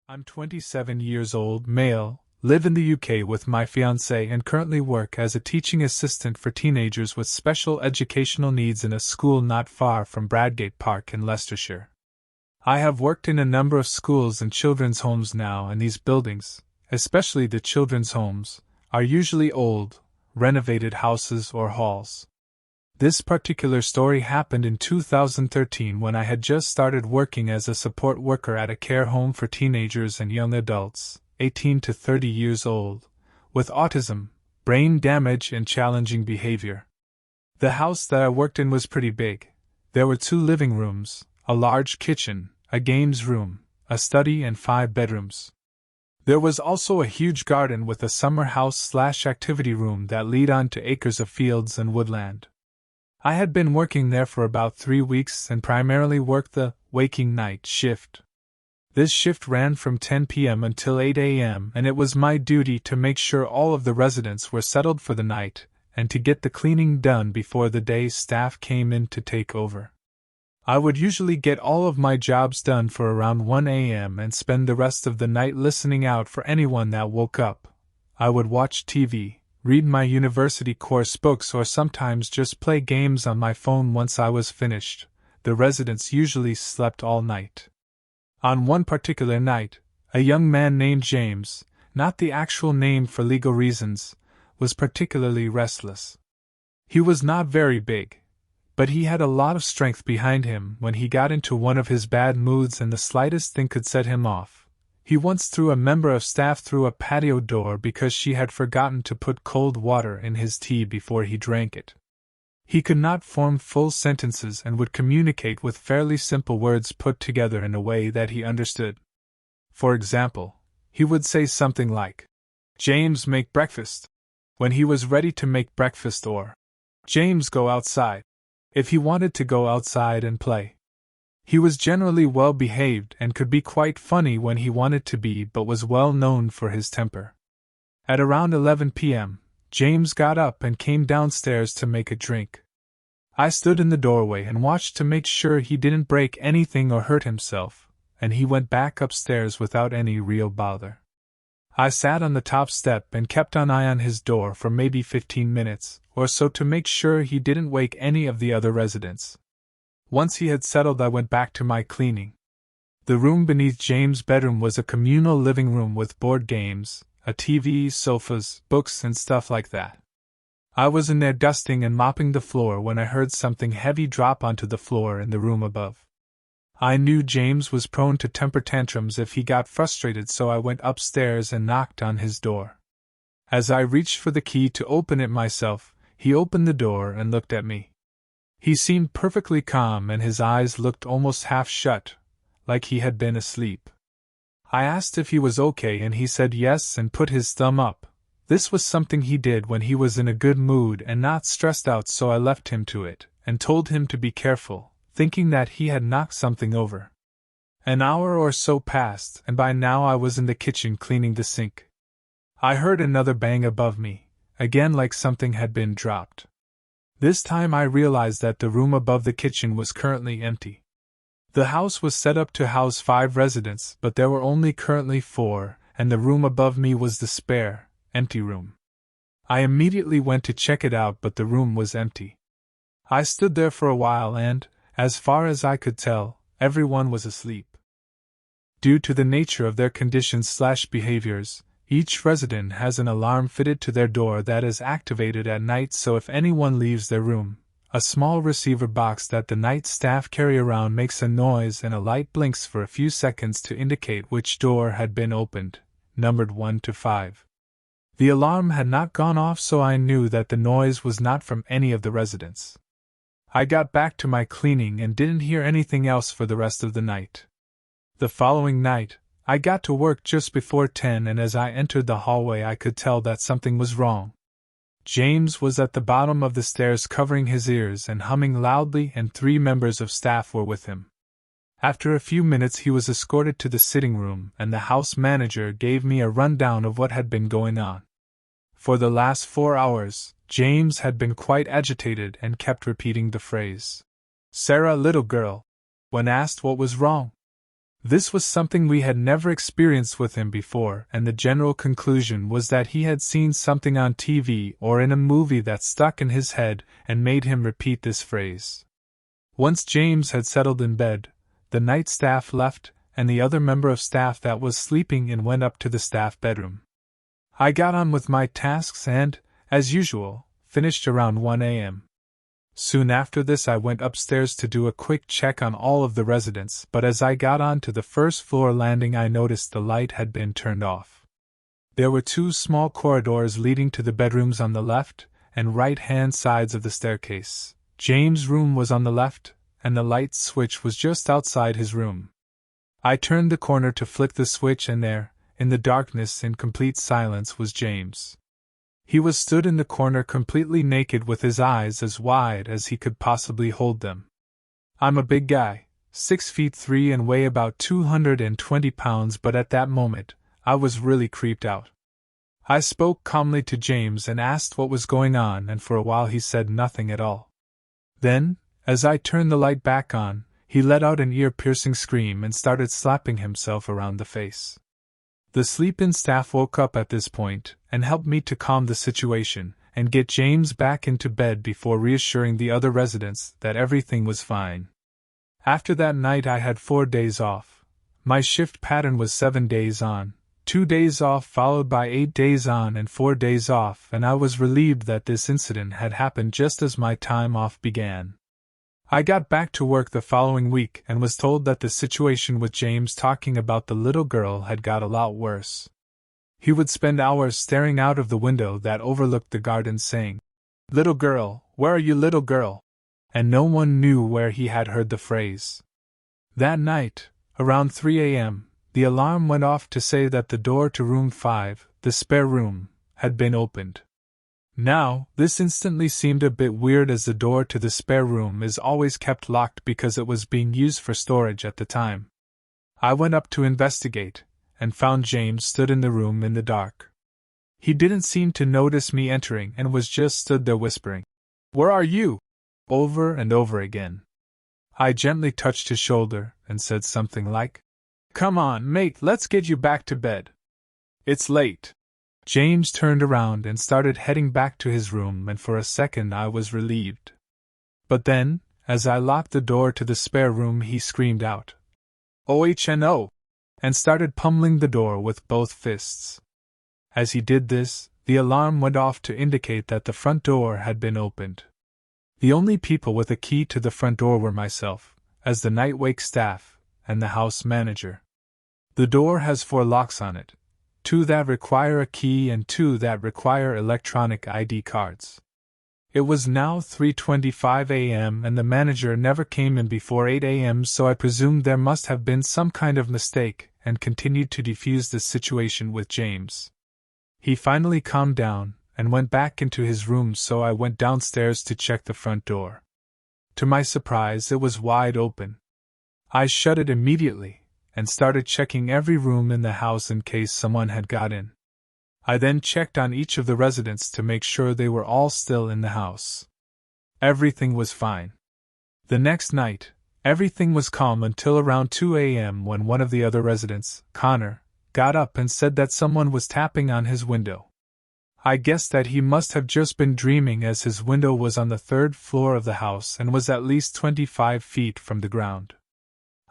I'm 27 years old, male, live in the UK with my fiancée and currently work as a teaching assistant for teenagers with special educational needs in a school not far from Bradgate Park in Leicestershire. I have worked in a number of schools and children's homes now, and these buildings, especially the children's homes, are usually old, renovated houses or halls. This particular story happened in 2013 when I had just started working as a support worker at a care home for teenagers and young adults, 18 to 30 years old, with autism, brain damage and challenging behavior. The house that I worked in was pretty big. There were 2 living rooms, a large kitchen, a games room, a study and 5 bedrooms. There was also a huge garden with a summer house/activity room that lead on to acres of fields and woodland. I had been working there for about 3 weeks and primarily worked the waking night shift. This shift ran from 10 p.m. until 8 a.m., and it was my duty to make sure all of the residents were settled for the night and to get the cleaning done before the day's staff came in to take over. I would usually get all of my jobs done for around 1 a.m. and spend the rest of the night listening out for anyone that woke up. I would watch TV, read my university course books, or sometimes just play games on my phone once I was finished. The residents usually slept all night. On one particular night, a young man named James, not the actual name for legal reasons, was particularly restless. He was not very big, but he had a lot of strength behind him when he got into one of his bad moods and the slightest thing could set him off. He once threw a member of staff through a patio door because she had forgotten to put cold water in his tea before he drank it. He could not form full sentences and would communicate with fairly simple words put together in a way that he understood. For example, he would say something like, "James, make breakfast," when he was ready to make breakfast, or, "James, go outside," if he wanted to go outside and play. He was generally well behaved and could be quite funny when he wanted to be, but was well known for his temper. At around 11 p.m., James got up and came downstairs to make a drink. I stood in the doorway and watched to make sure he didn't break anything or hurt himself, and he went back upstairs without any real bother. I sat on the top step and kept an eye on his door for maybe 15 minutes or so to make sure he didn't wake any of the other residents. Once he had settled, I went back to my cleaning. The room beneath James' bedroom was a communal living room with board games, a TV, sofas, books, and stuff like that. I was in there dusting and mopping the floor when I heard something heavy drop onto the floor in the room above. I knew James was prone to temper tantrums if he got frustrated, so I went upstairs and knocked on his door. As I reached for the key to open it myself, he opened the door and looked at me. He seemed perfectly calm and his eyes looked almost half shut, like he had been asleep. I asked if he was okay and he said yes and put his thumb up. This was something he did when he was in a good mood and not stressed out, so I left him to it and told him to be careful, thinking that he had knocked something over. An hour or so passed and by now I was in the kitchen cleaning the sink. I heard another bang above me, again like something had been dropped. This time I realized that the room above the kitchen was currently empty. The house was set up to house 5 residents, but there were only currently 4, and the room above me was the spare, empty room. I immediately went to check it out, but the room was empty. I stood there for a while and, as far as I could tell, everyone was asleep. Due to the nature of their conditions/behaviors, each resident has an alarm fitted to their door that is activated at night, so if anyone leaves their room, a small receiver box that the night staff carry around makes a noise and a light blinks for a few seconds to indicate which door had been opened, numbered 1 to 5. The alarm had not gone off, so I knew that the noise was not from any of the residents. I got back to my cleaning and didn't hear anything else for the rest of the night. The following night, I got to work just before 10, and as I entered the hallway I could tell that something was wrong. James was at the bottom of the stairs covering his ears and humming loudly, and 3 members of staff were with him. After a few minutes he was escorted to the sitting room, and the house manager gave me a rundown of what had been going on. For the last 4 hours, James had been quite agitated and kept repeating the phrase, "Sarah, little girl," when asked what was wrong. This was something we had never experienced with him before, and the general conclusion was that he had seen something on TV or in a movie that stuck in his head and made him repeat this phrase. Once James had settled in bed, the night staff left, and the other member of staff that was sleeping in went up to the staff bedroom. I got on with my tasks and, as usual, finished around 1 a.m. Soon after this I went upstairs to do a quick check on all of the residents, but as I got on to the first floor landing I noticed the light had been turned off. There were 2 small corridors leading to the bedrooms on the left and right-hand sides of the staircase. James' room was on the left, and the light switch was just outside his room. I turned the corner to flick the switch and there, in the darkness in complete silence, was James. He was stood in the corner completely naked with his eyes as wide as he could possibly hold them. I'm a big guy, 6'3" and weigh about 220 pounds, but at that moment, I was really creeped out. I spoke calmly to James and asked what was going on, and for a while he said nothing at all. Then, as I turned the light back on, he let out an ear-piercing scream and started slapping himself around the face. The sleep-in staff woke up at this point and helped me to calm the situation and get James back into bed before reassuring the other residents that everything was fine. After that night I had 4 days off. My shift pattern was 7 days on, 2 days off followed by 8 days on and 4 days off, and I was relieved that this incident had happened just as my time off began. I got back to work the following week and was told that the situation with James talking about the little girl had got a lot worse. He would spend hours staring out of the window that overlooked the garden saying, "Little girl, where are you, little girl?" And no one knew where he had heard the phrase. That night, around 3 a.m., the alarm went off to say that the door to room 5, the spare room, had been opened. Now, this instantly seemed a bit weird as the door to the spare room is always kept locked because it was being used for storage at the time. I went up to investigate, and found James stood in the room in the dark. He didn't seem to notice me entering and was just stood there whispering, "Where are you?" over and over again. I gently touched his shoulder and said something like, "Come on, mate, let's get you back to bed. It's late." James turned around and started heading back to his room, and for a second I was relieved. But then, as I locked the door to the spare room, he screamed out, "OHNO!" and started pummeling the door with both fists. As he did this, the alarm went off to indicate that the front door had been opened. The only people with a key to the front door were myself, as the night wake staff, and the house manager. The door has 4 locks on it, 2 that require a key and 2 that require electronic ID cards. It was now 3:25 a.m. and the manager never came in before 8 a.m., so I presumed there must have been some kind of mistake and continued to defuse the situation with James. He finally calmed down and went back into his room, so I went downstairs to check the front door. To my surprise, it was wide open. I shut it immediately and started checking every room in the house in case someone had got in. I then checked on each of the residents to make sure they were all still in the house. Everything was fine. The next night, everything was calm until around 2 a.m. when one of the other residents, Connor, got up and said that someone was tapping on his window. I guessed that he must have just been dreaming, as his window was on the 3rd floor of the house and was at least 25 feet from the ground.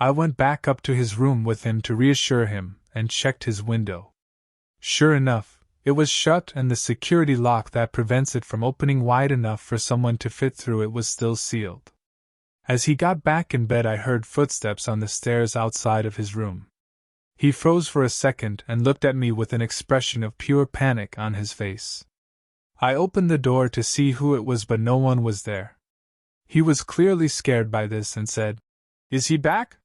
I went back up to his room with him to reassure him and checked his window. Sure enough, it was shut, and the security lock that prevents it from opening wide enough for someone to fit through it was still sealed. As he got back in bed, I heard footsteps on the stairs outside of his room. He froze for a second and looked at me with an expression of pure panic on his face. I opened the door to see who it was, but no one was there. He was clearly scared by this and said, "Is he back?"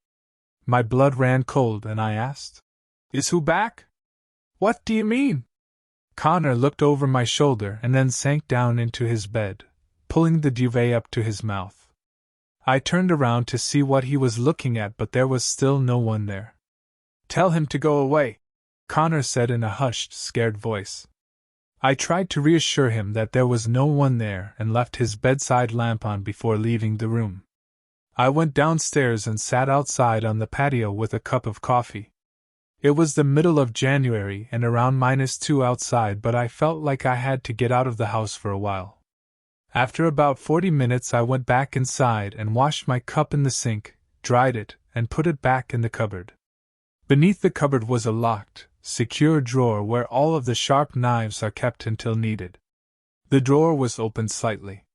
My blood ran cold and I asked, "Is who back? What do you mean?" Connor looked over my shoulder and then sank down into his bed, pulling the duvet up to his mouth. I turned around to see what he was looking at, but there was still no one there. "Tell him to go away," Connor said in a hushed, scared voice. I tried to reassure him that there was no one there and left his bedside lamp on before leaving the room. I went downstairs and sat outside on the patio with a cup of coffee. It was the middle of January and around -2 outside, but I felt like I had to get out of the house for a while. After about 40 minutes, I went back inside and washed my cup in the sink, dried it, and put it back in the cupboard. Beneath the cupboard was a locked, secure drawer where all of the sharp knives are kept until needed. The drawer was opened slightly.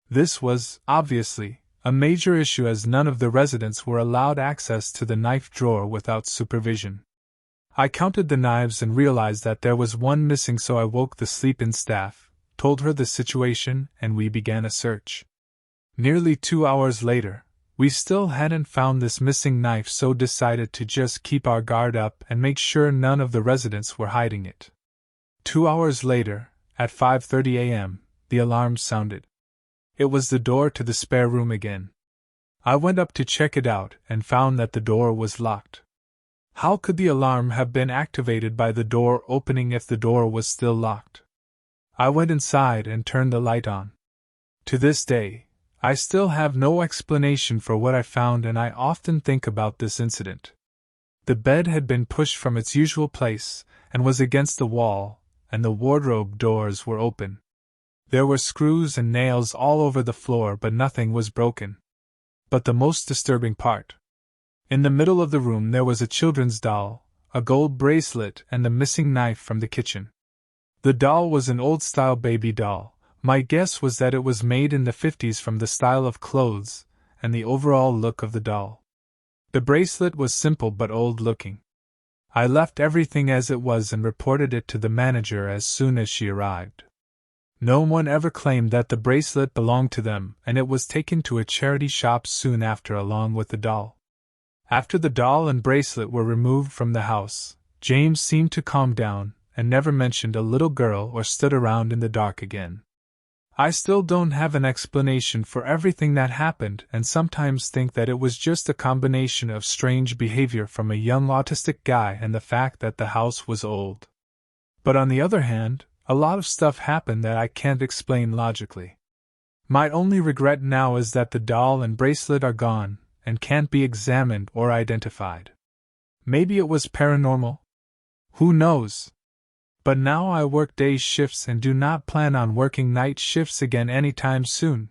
This was, obviously, a major issue as none of the residents were allowed access to the knife drawer without supervision. I counted the knives and realized that there was one missing, so I woke the sleep-in staff, told her the situation, and we began a search. Nearly 2 hours later, we still hadn't found this missing knife, so decided to just keep our guard up and make sure none of the residents were hiding it. 2 hours later, at 5:30 a.m., the alarm sounded. It was the door to the spare room again. I went up to check it out and found that the door was locked. How could the alarm have been activated by the door opening if the door was still locked? I went inside and turned the light on. To this day, I still have no explanation for what I found, and I often think about this incident. The bed had been pushed from its usual place and was against the wall, and the wardrobe doors were open. There were screws and nails all over the floor, but nothing was broken. But the most disturbing part. In the middle of the room there was a children's doll, a gold bracelet, and the missing knife from the kitchen. The doll was an old-style baby doll. My guess was that it was made in the 50s from the style of clothes and the overall look of the doll. The bracelet was simple but old-looking. I left everything as it was and reported it to the manager as soon as she arrived. No one ever claimed that the bracelet belonged to them, and it was taken to a charity shop soon after along with the doll. After the doll and bracelet were removed from the house, James seemed to calm down and never mentioned a little girl or stood around in the dark again. I still don't have an explanation for everything that happened, and sometimes think that it was just a combination of strange behavior from a young autistic guy and the fact that the house was old. But on the other hand, a lot of stuff happened that I can't explain logically. My only regret now is that the doll and bracelet are gone and can't be examined or identified. Maybe it was paranormal? Who knows? But now I work day shifts and do not plan on working night shifts again anytime soon.